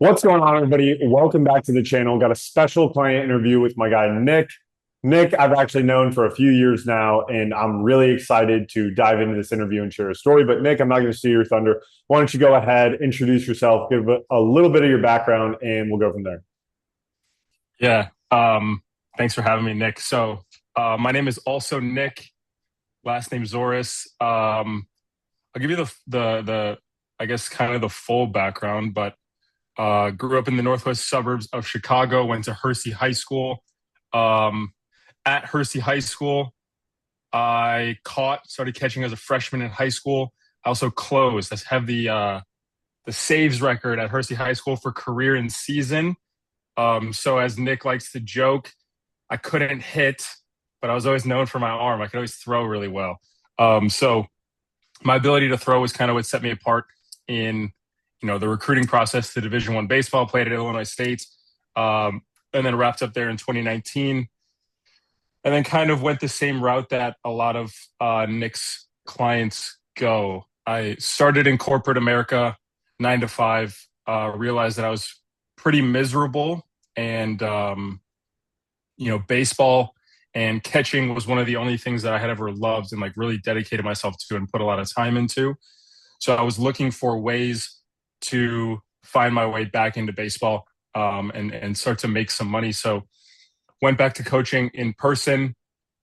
What's going on, everybody? Welcome back to the channel. Got a special client interview with my guy, Nick. Nick, I've actually known for a few years now, and I'm really excited to dive into this interview and share a story. But Nick, I'm not going to steal your thunder. Why don't you go ahead, introduce yourself, give a little bit of your background, and we'll go from there. Yeah. Thanks for having me, Nick. My name is also Nick. Last name Zoris. I'll give you the I guess kind of the full background, but grew up in the northwest suburbs of Chicago. Went to Hersey High School. Um, at Hersey High School, started catching as a freshman in high school. I also closed. I have the saves record at Hersey High School for career and season. So as Nick likes to joke, I couldn't hit, but I was always known for my arm. I could always throw really well. So my ability to throw was kind of what set me apart in, the recruiting process to Division I baseball. Played at Illinois State, and then wrapped up there in 2019. And then kind of went the same route that a lot of Nick's clients go. I started in corporate America, 9 to 5. Realized that I was pretty miserable, and baseball and catching was one of the only things that I had ever loved and like really dedicated myself to and put a lot of time into. So I was looking for ways to find my way back into baseball, and start to make some money. So went back to coaching in person.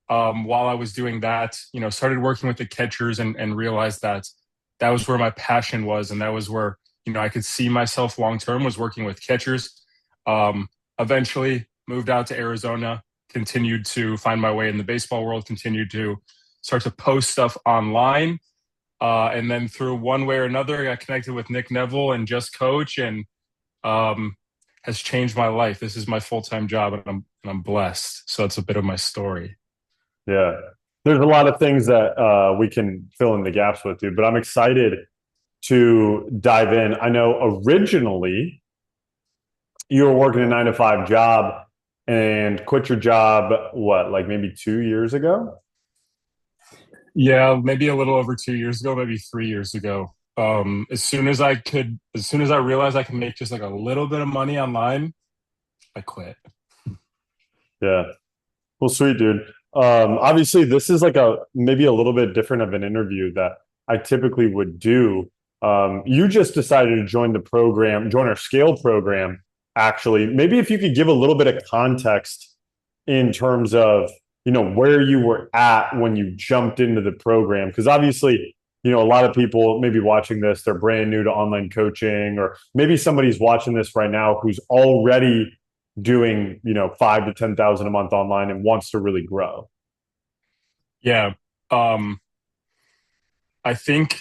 While I was doing that, started working with the catchers and realized that that was where my passion was, and that was where I could see myself long term was working with catchers. Eventually moved out to Arizona, continued to find my way in the baseball world, continued to start to post stuff online. And then through one way or another, I got connected with Nick Neville and Just Coach, and has changed my life. This is my full-time job, and I'm blessed. So that's a bit of my story. Yeah, there's a lot of things that we can fill in the gaps with, dude. But I'm excited to dive in. I know originally you were working a 9 to 5 job and quit your job, what, like maybe 2 years ago? Yeah, maybe a little over 2 years ago, maybe 3 years ago. As soon as I realized I could make just like a little bit of money online, I quit. Yeah. Well, sweet, dude. Obviously, this is like a maybe a little bit different of an interview that I typically would do. You just decided to join the program, join our scale program, actually. Maybe if you could give a little bit of context in terms of, where you were at when you jumped into the program. Because obviously, a lot of people maybe watching this, they're brand new to online coaching, or maybe somebody's watching this right now who's already doing, 5 to 10,000 a month online and wants to really grow. Yeah. Um, I think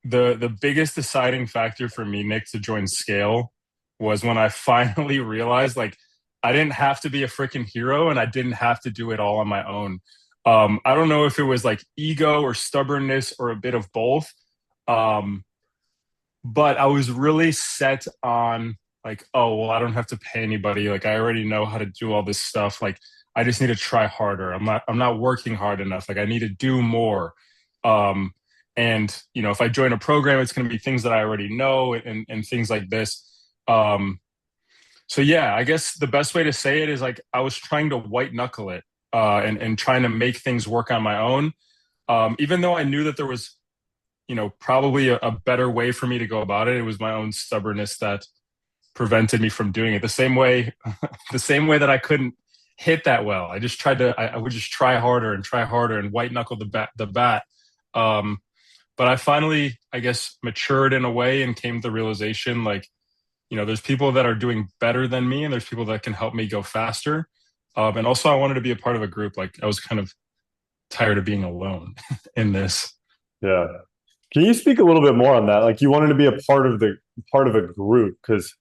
the biggest deciding factor for me, Nick, to join Scale was when I finally realized like I didn't have to be a freaking hero and I didn't have to do it all on my own. I don't know if it was like ego or stubbornness or a bit of both. Um, but I was really set on like, oh, well, I don't have to pay anybody. Like I already know how to do all this stuff. Like I just need to try harder. I'm not working hard enough. Like I need to do more. Um, and if I join a program, it's going to be things that I already know and things like this. Um, so yeah, I guess the best way to say it is like I was trying to white knuckle it, and trying to make things work on my own. Even though I knew that there was, probably a better way for me to go about it. It was my own stubbornness that prevented me from doing it. The same way, the same way that I couldn't hit that well. I just tried to. I would just try harder and white knuckle the bat. Um, but I finally, I guess, matured in a way and came to the realization like, there's people that are doing better than me, and there's people that can help me go faster. And also, I wanted to be a part of a group. Like I was kind of tired of being alone in this. Yeah. Can you speak a little bit more on that? Like you wanted to be a part of a group because,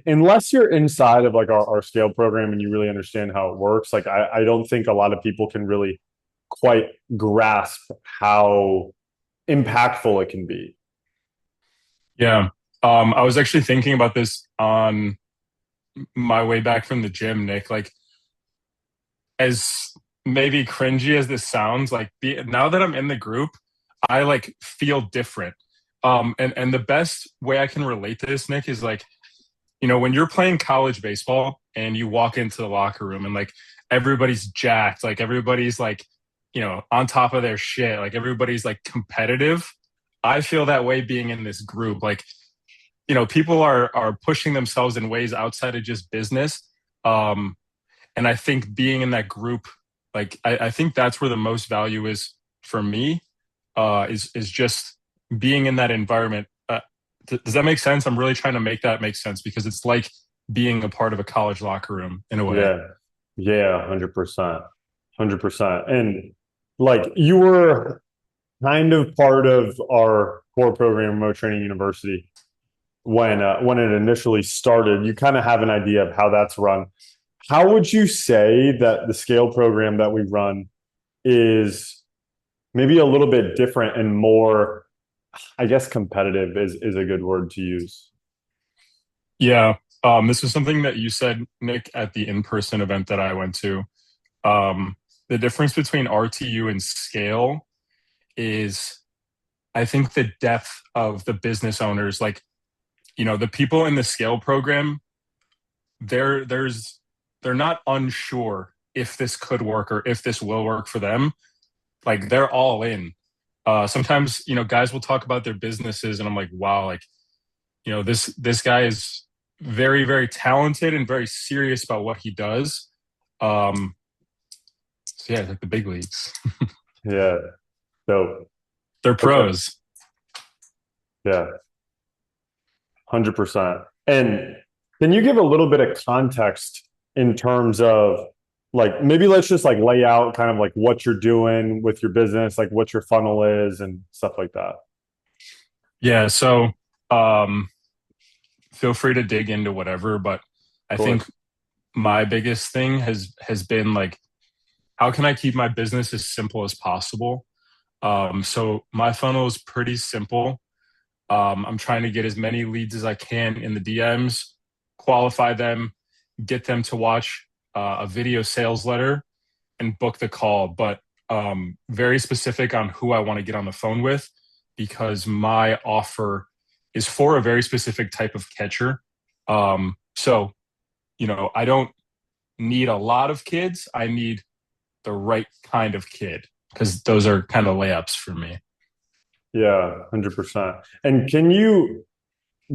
unless you're inside of like our scale program and you really understand how it works, like I don't think a lot of people can really quite grasp how impactful it can be. Yeah. I was actually thinking about this on my way back from the gym, Nick. Like, as maybe cringy as this sounds, like now that I'm in the group, I like feel different. And the best way I can relate to this, Nick, is like, when you're playing college baseball and you walk into the locker room and like everybody's jacked, like everybody's like, on top of their shit, like everybody's like competitive. I feel that way being in this group. Like, people are pushing themselves in ways outside of just business. Um, and I think being in that group, like I think that's where the most value is for me, is just being in that environment. Does that make sense? I'm really trying to make that make sense because it's like being a part of a college locker room in a way. Yeah. Yeah, 100%. 100%. And like you were kind of part of our core program, Remote Training University, when it initially started. You kind of have an idea of how that's run. How would you say that the scale program that we run is maybe a little bit different and more, I guess, competitive is a good word to use? Yeah. This is something that you said, Nick, at the in-person event that I went to. The difference between RTU and scale is, I think, the depth of the business owners. Like, the people in the scale program, they're not unsure if this could work or if this will work for them. Like they're all in. Sometimes, guys will talk about their businesses and I'm like, wow, like, this guy is very, very talented and very serious about what he does. Um, so yeah, like the big leagues. Yeah. So, They're okay. pros. Yeah. 100%. And can you give a little bit of context in terms of like maybe let's just like lay out kind of like what you're doing with your business, like what your funnel is and stuff like that. Yeah. So um, feel free to dig into whatever, but Of I think course. my biggest thing has been like, how can I keep my business as simple as possible? So my funnel is pretty simple. I'm trying to get as many leads as I can in the DMs, qualify them, get them to watch a video sales letter, and book the call. But very specific on who I want to get on the phone with because my offer is for a very specific type of catcher. So, I don't need a lot of kids. I need the right kind of kid because those are kind of layups for me. Yeah, 100%. And can you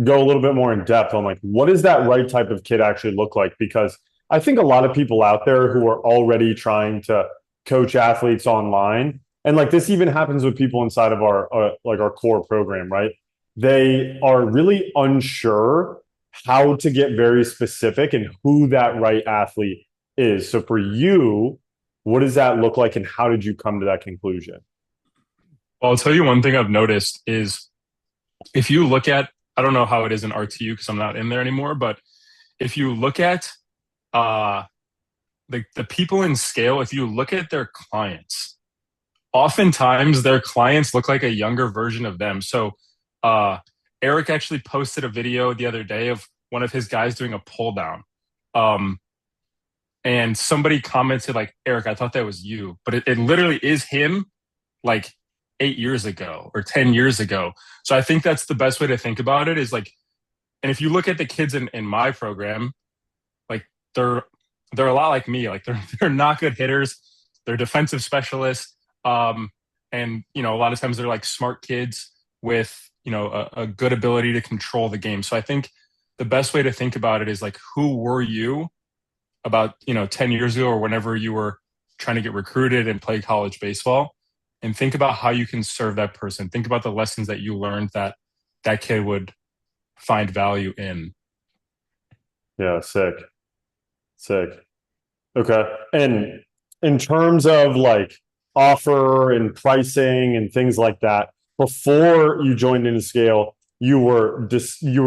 go a little bit more in depth on like what does that right type of kid actually look like? Because I think a lot of people out there who are already trying to coach athletes online, and like this even happens with people inside of our like our core program, right? They are really unsure how to get very specific and who that right athlete is. So for you, what does that look like, and how did you come to that conclusion? Well, I'll tell you one thing I've noticed is if you look at, I don't know how it is in RTU because I'm not in there anymore, but if you look at uh, the people in scale, if you look at their clients, oftentimes their clients look like a younger version of them. So uh, Eric actually posted a video the other day of one of his guys doing a pull down. Um, and somebody commented like, Eric, I thought that was you, but it literally is him like 8 years ago or 10 years ago. So I think that's the best way to think about it is like, and if you look at the kids in my program, like they're a lot like me. Like they're not good hitters. They're defensive specialists. Um, and a lot of times they're like smart kids with, a good ability to control the game. So I think the best way to think about it is like, who were you about, 10 years ago or whenever you were trying to get recruited and play college baseball? And think about how you can serve that person. Think about the lessons that you learned that that kid would find value in. Yeah, sick. Sick. Okay. And in terms of like offer and pricing and things like that, before you joined into scale, you were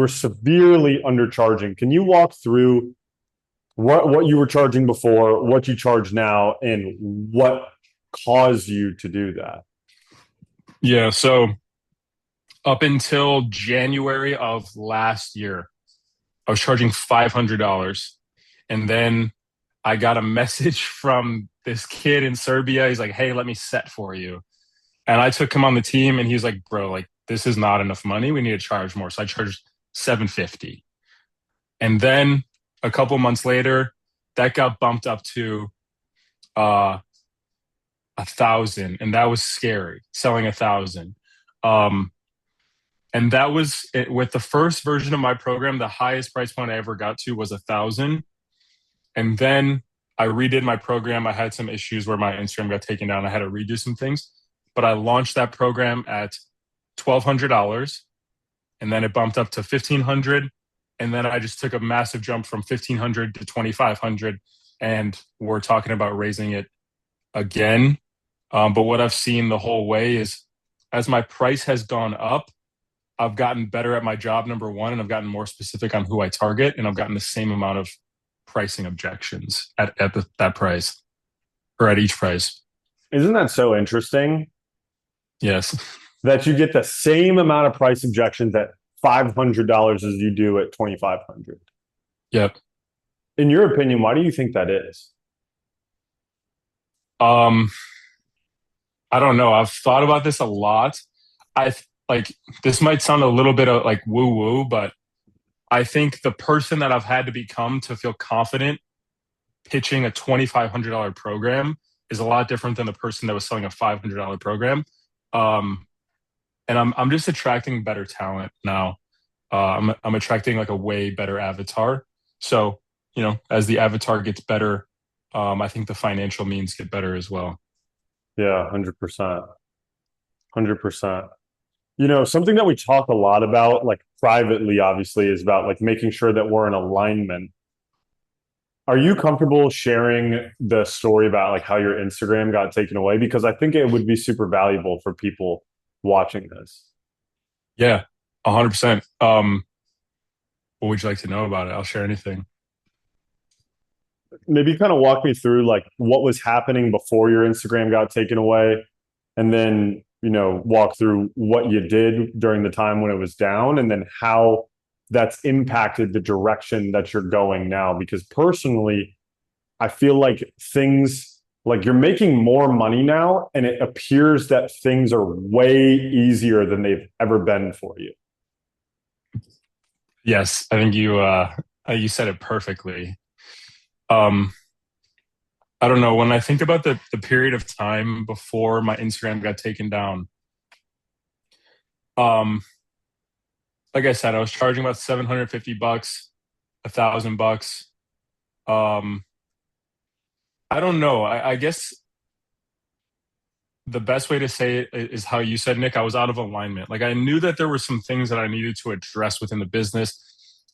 severely undercharging. Can you walk through what you were charging before, what you charge now, and what caused you to do that? Yeah. So up until January of last year, I was charging $500. And then I got a message from this kid in Serbia. He's like, hey, let me set for you. And I took him on the team and he was like, bro, like this is not enough money. We need to charge more. So I charged 750. And then a couple months later, that got bumped up to 1,000, and that was scary. Selling 1,000, and that was it, with the first version of my program. The highest price point I ever got to was 1,000, and then I redid my program. I had some issues where my Instagram got taken down. I had to redo some things, but I launched that program at $1,200, and then it bumped up to 1,500, and then I just took a massive jump from 1,500 to 2,500, and we're talking about raising it again. But what I've seen the whole way is, as my price has gone up, I've gotten better at my job, number one, and I've gotten more specific on who I target, and I've gotten the same amount of pricing objections at that price, or at each price. Isn't that so interesting Yes. that you get the same amount of price objections at $500 as you do at 2,500? Yep. In your opinion, why do you think that is? Um, I don't know. I've thought about this a lot. I like this might sound a little bit of like woo woo, but I think the person that I've had to become to feel confident pitching a $2,500 program is a lot different than the person that was selling a $500 program. Um, and I'm just attracting better talent now. I'm attracting like a way better avatar. So, as the avatar gets better, I think the financial means get better as well. Yeah, 100%. 100%. Something that we talk a lot about, like privately, obviously, is about like making sure that we're in alignment. Are you comfortable sharing the story about like how your Instagram got taken away? Because I think it would be super valuable for people watching this. Yeah, 100%. What would you like to know about it? I'll share anything. Maybe kind of walk me through like what was happening before your Instagram got taken away, and then, walk through what you did during the time when it was down, and then how that's impacted the direction that you're going now. Because personally, I feel like things like you're making more money now, and it appears that things are way easier than they've ever been for you. Yes, I think you said it perfectly. Um, I don't know. When I think about the period of time before my Instagram got taken down, um, like I said, I was charging about $750, $1,000. Um, I don't know. I guess the best way to say it is how you said, Nick. I was out of alignment. Like I knew that there were some things that I needed to address within the business.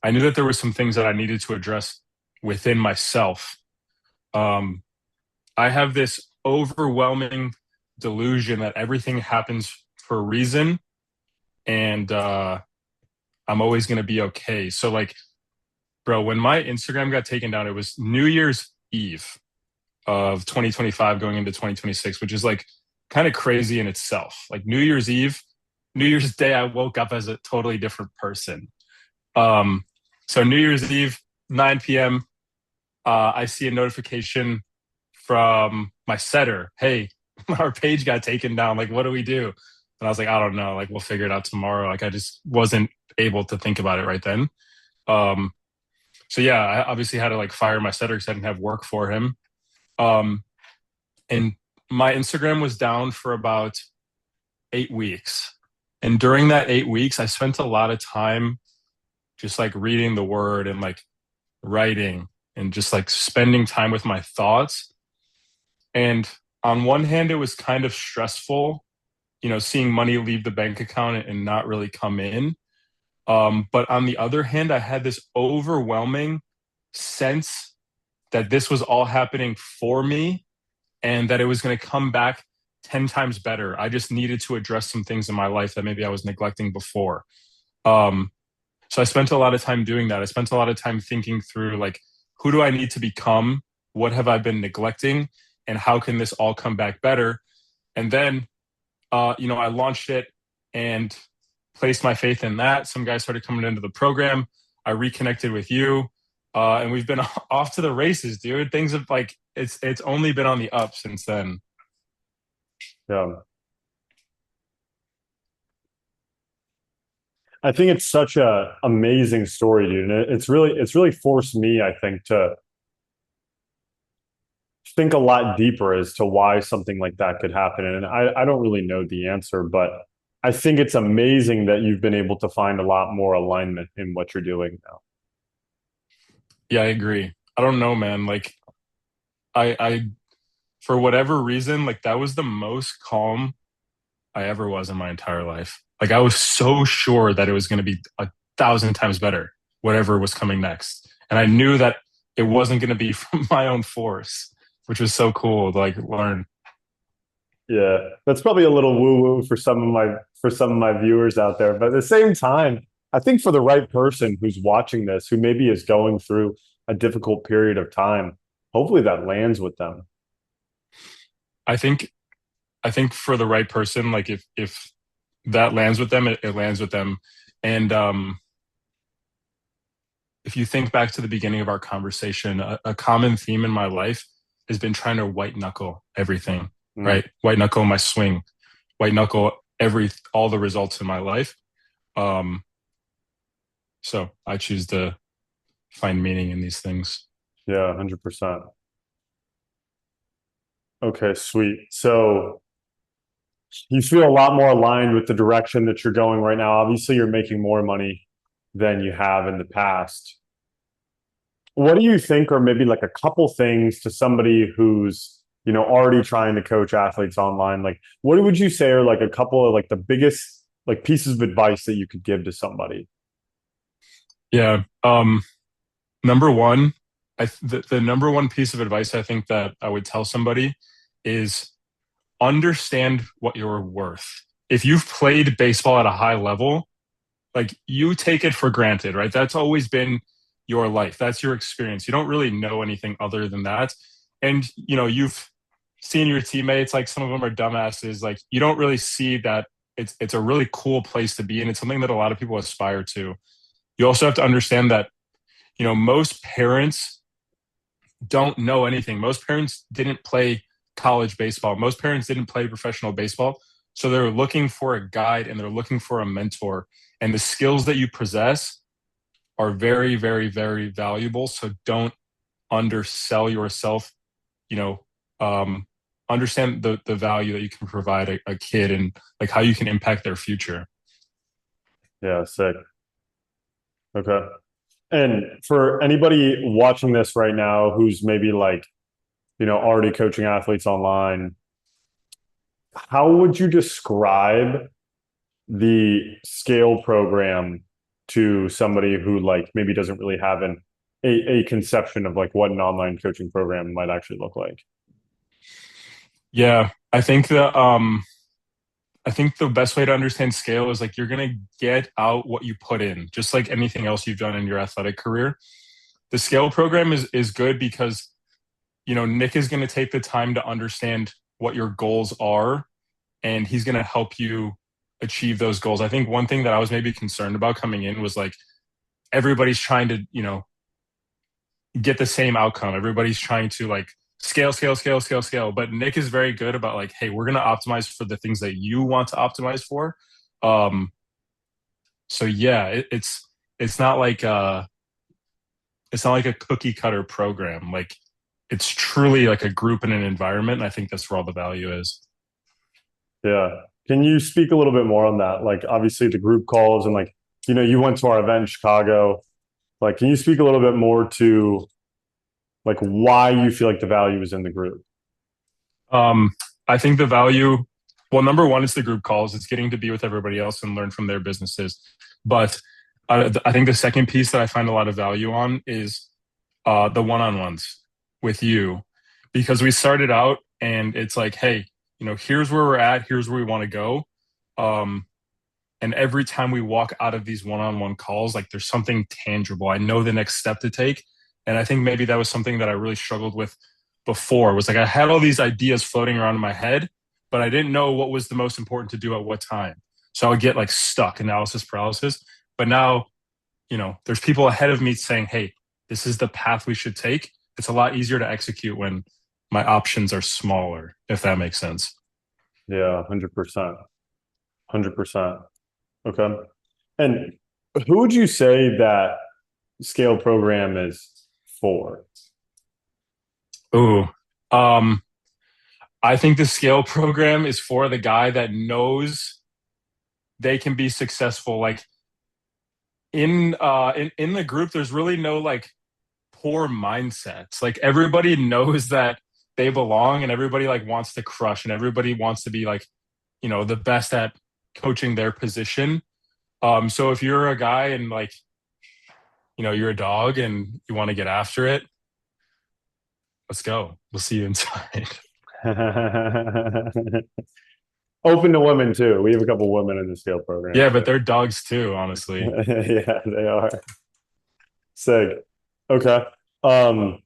I knew that there were some things that I needed to address within myself. Um, I have this overwhelming delusion that everything happens for a reason, and I'm always going to be okay. So, like, bro, when my Instagram got taken down, it was New Year's Eve of 2025 going into 2026, which is like kind of crazy in itself. Like New Year's Eve, New Year's Day, I woke up as a totally different person. Um, so New Year's Eve, 9 p.m., I see a notification from my setter. Hey, our page got taken down. Like, what do we do? And I was like, I don't know. Like, we'll figure it out tomorrow. Like, I just wasn't able to think about it right then. Um, so yeah, I obviously had to like fire my setter because I didn't have work for him. Um, and my Instagram was down for about 8 weeks. And during that 8 weeks, I spent a lot of time just like reading the word and like writing and just like spending time with my thoughts. And on one hand, it was kind of stressful, seeing money leave the bank account and not really come in. But on the other hand, I had this overwhelming sense that this was all happening for me and that it was going to come back 10 times better. I just needed to address some things in my life that maybe I was neglecting before. Um, so I spent a lot of time doing that. I spent a lot of time thinking through like, who do I need to become? What have I been neglecting? And how can this all come back better? And then, I launched it and placed my faith in that. Some guys started coming into the program. I reconnected with you, and we've been off to the races, dude. Things have like it's only been on the up since then. Yeah. I think it's such a amazing story, dude. And it's really forced me, I think, to think a lot deeper as to why something like that could happen. And I don't really know the answer, but I think it's amazing that you've been able to find a lot more alignment in what you're doing now. Yeah, I agree. I don't know, man. Like I for whatever reason, like that was the most calm I ever was in my entire life. Like I was so sure that it was going to be 1,000 times better, whatever was coming next. And I knew that it wasn't going to be from my own force, which was so cool to like learn. Yeah, that's probably a little woo woo for some of my viewers out there, but at the same time, I think for the right person who's watching this, who maybe is going through a difficult period of time, hopefully that lands with them. I think I think for the right person, like if that lands with them, it lands with them. And if you think back to the beginning of our conversation, a common theme in my life has been trying to white knuckle everything, Mm, right? White knuckle my swing, white knuckle all the results in my life. Um, so I choose to find meaning in these things. yeah, 100%. Okay, sweet. So you feel a lot more aligned with the direction that you're going right now. Obviously, you're making more money than you have in the past. What do you think are maybe like a couple things to somebody who's, already trying to coach athletes online? Like, what would you say are like a couple of like the biggest like pieces of advice that you could give to somebody? Yeah. Number one, the number one piece of advice I think that I would tell somebody is understand what you're worth. If you've played baseball at a high level, like you take it for granted, right? That's always been your life. That's your experience. You don't really know anything other than that. And you've seen your teammates, like some of them are dumbasses. Like you don't really see that it's a really cool place to be, and it's something that a lot of people aspire to. You also have to understand that, most parents don't know anything. Most parents didn't play college baseball. Most parents didn't play professional baseball. So they're looking for a guide and they're looking for a mentor. And the skills that you possess are very, very, very valuable. So don't undersell yourself. You know, understand the value that you can provide a kid and like how you can impact their future. Yeah, sick. Okay. And for anybody watching this right now who's maybe like, already coaching athletes online, how would you describe the scale program to somebody who like maybe doesn't really have a conception of like what an online coaching program might actually look like? Yeah, I think the best way to understand scale is like you're going to get out what you put in, just like anything else you've done in your athletic career. The scale program is good because Nick is going to take the time to understand what your goals are, and he's going to help you achieve those goals. I think one thing that I was maybe concerned about coming in was like everybody's trying to get the same outcome. Everybody's trying to like scale, scale, scale, scale, scale. But Nick is very good about like, hey, we're going to optimize for the things that you want to optimize for. Um, so yeah, it's not like it's not like a cookie cutter program. Like it's truly like a group and an environment. And I think that's where all the value is. Yeah. Can you speak a little bit more on that? Like obviously the group calls and like, you went to our event in Chicago. Like, can you speak a little bit more to like why you feel like the value is in the group? Um, I think the value, well, number one, it's the group calls. It's getting to be with everybody else and learn from their businesses. But I think the second piece that I find a lot of value on is the one-on-ones with you, because we started out and it's like, hey, here's where we're at, here's where we want to go. Um, and every time we walk out of these one-on-one calls, like there's something tangible. I know the next step to take. And I think maybe that was something that I really struggled with before. Was like I had all these ideas floating around in my head, but I didn't know what was the most important to do at what time. So I would get like stuck, analysis paralysis. But now, there's people ahead of me saying, hey, this is the path we should take. It's a lot easier to execute when my options are smaller, if that makes sense. Yeah, 100%. 100%. Okay. And who would you say that scale program is for? Ooh, um, I think the scale program is for the guy that knows they can be successful. Like in the group, there's really no like poor mindsets. Like everybody knows that they belong, and everybody like wants to crush, and everybody wants to be like, the best at coaching their position. So if you're a guy and like, you're a dog and you want to get after it, let's go. We'll see you inside. Open to women too. We have a couple women in the scale program. Yeah, but they're dogs too, honestly. Yeah, they are. Sick. Okay. Um,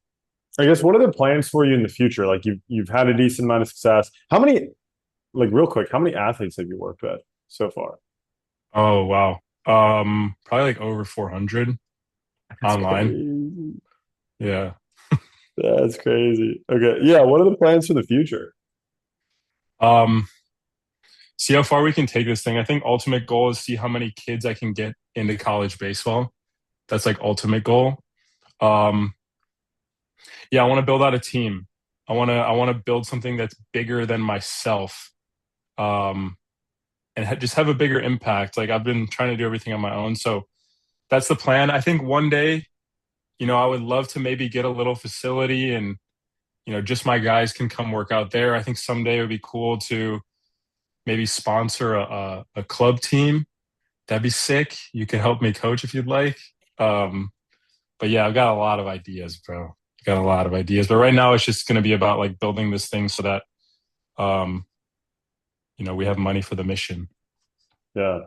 I guess what are the plans for you in the future? Like you've had a decent amount of success. How many, like real quick, how many athletes have you worked with so far? Oh, wow. Probably like over 400 That's online. crazy. Yeah. That's crazy. Okay. Yeah. What are the plans for the future? Um, See how far we can take this thing. I think ultimate goal is see how many kids I can get into college baseball. That's like ultimate goal. Um, yeah, I want to build out a team. I want to build something that's bigger than myself. Um, and just have a bigger impact. Like I've been trying to do everything on my own. So that's the plan. I think one day, I would love to maybe get a little facility and, just my guys can come work out there. I think someday it would be cool to maybe sponsor a club team. That'd be sick. You can help me coach if you'd like. Um, but yeah, I've got a lot of ideas, bro. Got a lot of ideas. But right now it's just going to be about like building this thing so that, um, we have money for the mission. Yeah.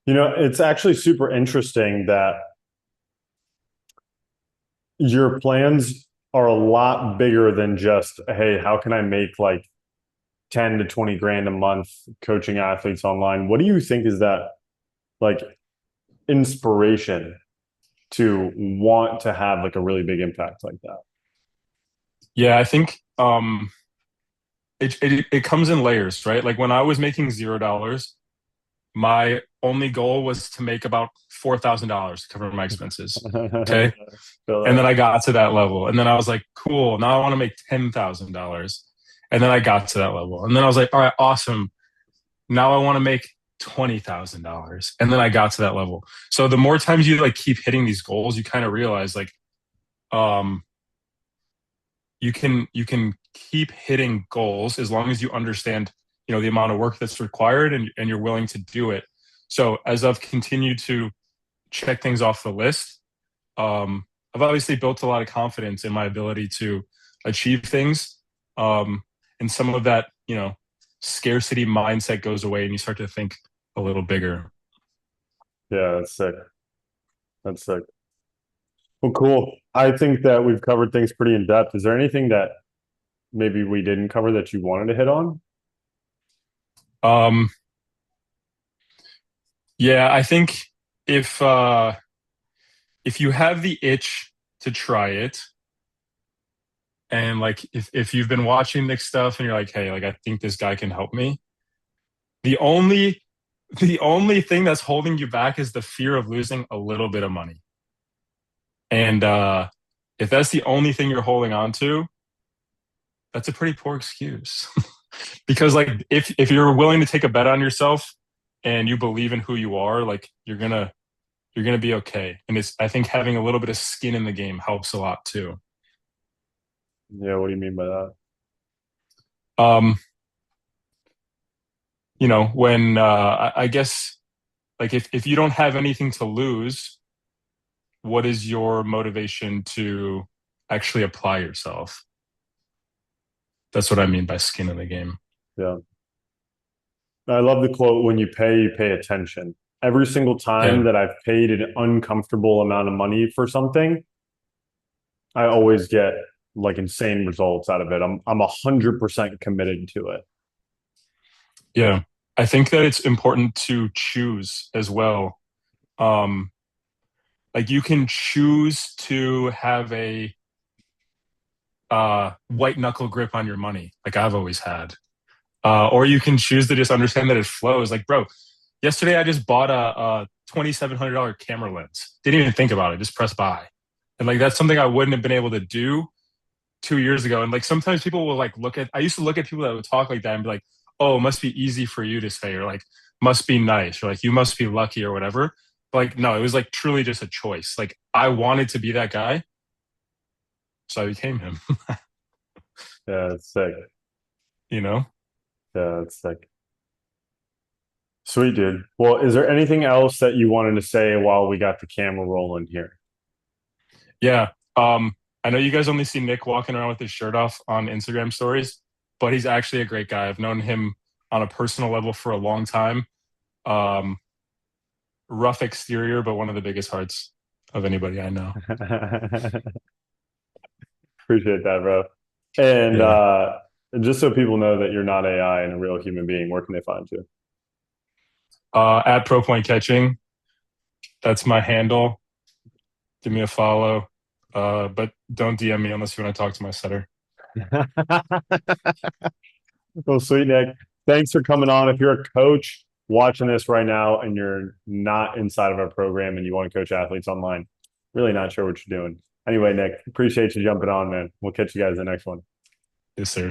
It's actually super interesting that your plans are a lot bigger than just, hey, how can I make like 10 to 20 grand a month coaching athletes online? What do you think is that like inspiration to want to have like a really big impact like that? Yeah, I think it comes in layers, right? Like when I was making $0, my only goal was to make about $4,000 to cover my expenses. Okay. Feel And then that. I got to that level. And then I was like, cool, now I want to make $10,000. And then I got to that level. And then I was like, all right, awesome. Now I want to make $20,000. And then I got to that level. So the more times you like keep hitting these goals, you kind of realize like um you can keep hitting goals as long as you understand, the amount of work that's required and you're willing to do it. So as I've continued to check things off the list, I've obviously built a lot of confidence in my ability to achieve things. And some of that, scarcity mindset goes away and you start to think a little bigger. Yeah, that's sick. That's sick. Well, cool. I think that we've covered things pretty in depth. Is there anything that maybe we didn't cover that you wanted to hit on? Um, yeah, I think if if you have the itch to try it, and like if you've been watching Nick stuff and you're like, hey, like I think this guy can help me, the only the only thing that's holding you back is the fear of losing a little bit of money. And if that's the only thing you're holding on to, that's a pretty poor excuse. Because like if you're willing to take a bet on yourself and you believe in who you are, like you're gonna be okay. And it's I think having a little bit of skin in the game helps a lot too. Yeah, what do you mean by that? Um, when I guess like if you don't have anything to lose, what is your motivation to actually apply yourself? That's what I mean by skin in the game. Yeah. I love the quote, when you pay attention. Every single time Yeah. that I've paid an uncomfortable amount of money for something, I always get like insane results out of it. I'm 100% committed to it. Yeah. I think that it's important to choose as well. Um, like you can choose to have a white knuckle grip on your money, like I've always had. Or you can choose to just understand that it flows. Like, bro, Yesterday, I just bought a $2,700 camera lens. Didn't even think about it. Just press buy, and like that's something I wouldn't have been able to do 2 years ago. And like sometimes people will like look at. I used to look at people that would talk like that and be like, "Oh, it must be easy for you to say," or like, "Must be nice," or like, "You must be lucky," or whatever. But like, no, it was like truly just a choice. Like I wanted to be that guy, so I became him. Yeah, it's sick. You know? Yeah, it's sick. Sweet, dude. Well, is there anything else that you wanted to say while we got the camera rolling here? Yeah. I know you guys only see Nick walking around with his shirt off on Instagram stories, but he's actually a great guy. I've known him on a personal level for a long time. Um, Rough exterior, but one of the biggest hearts of anybody I know. Appreciate that, bro. And Yeah. just so people know that you're not AI and a real human being, where can they find you? At Pro Point Catching, that's my handle. Give me a follow. But don't DM me unless you want to talk to my setter. Well, sweet, Nick. Thanks for coming on. If you're a coach watching this right now and you're not inside of our program and you want to coach athletes online, really not sure what you're doing. Anyway, Nick, appreciate you jumping on, man. We'll catch you guys in the next one. Yes, sir.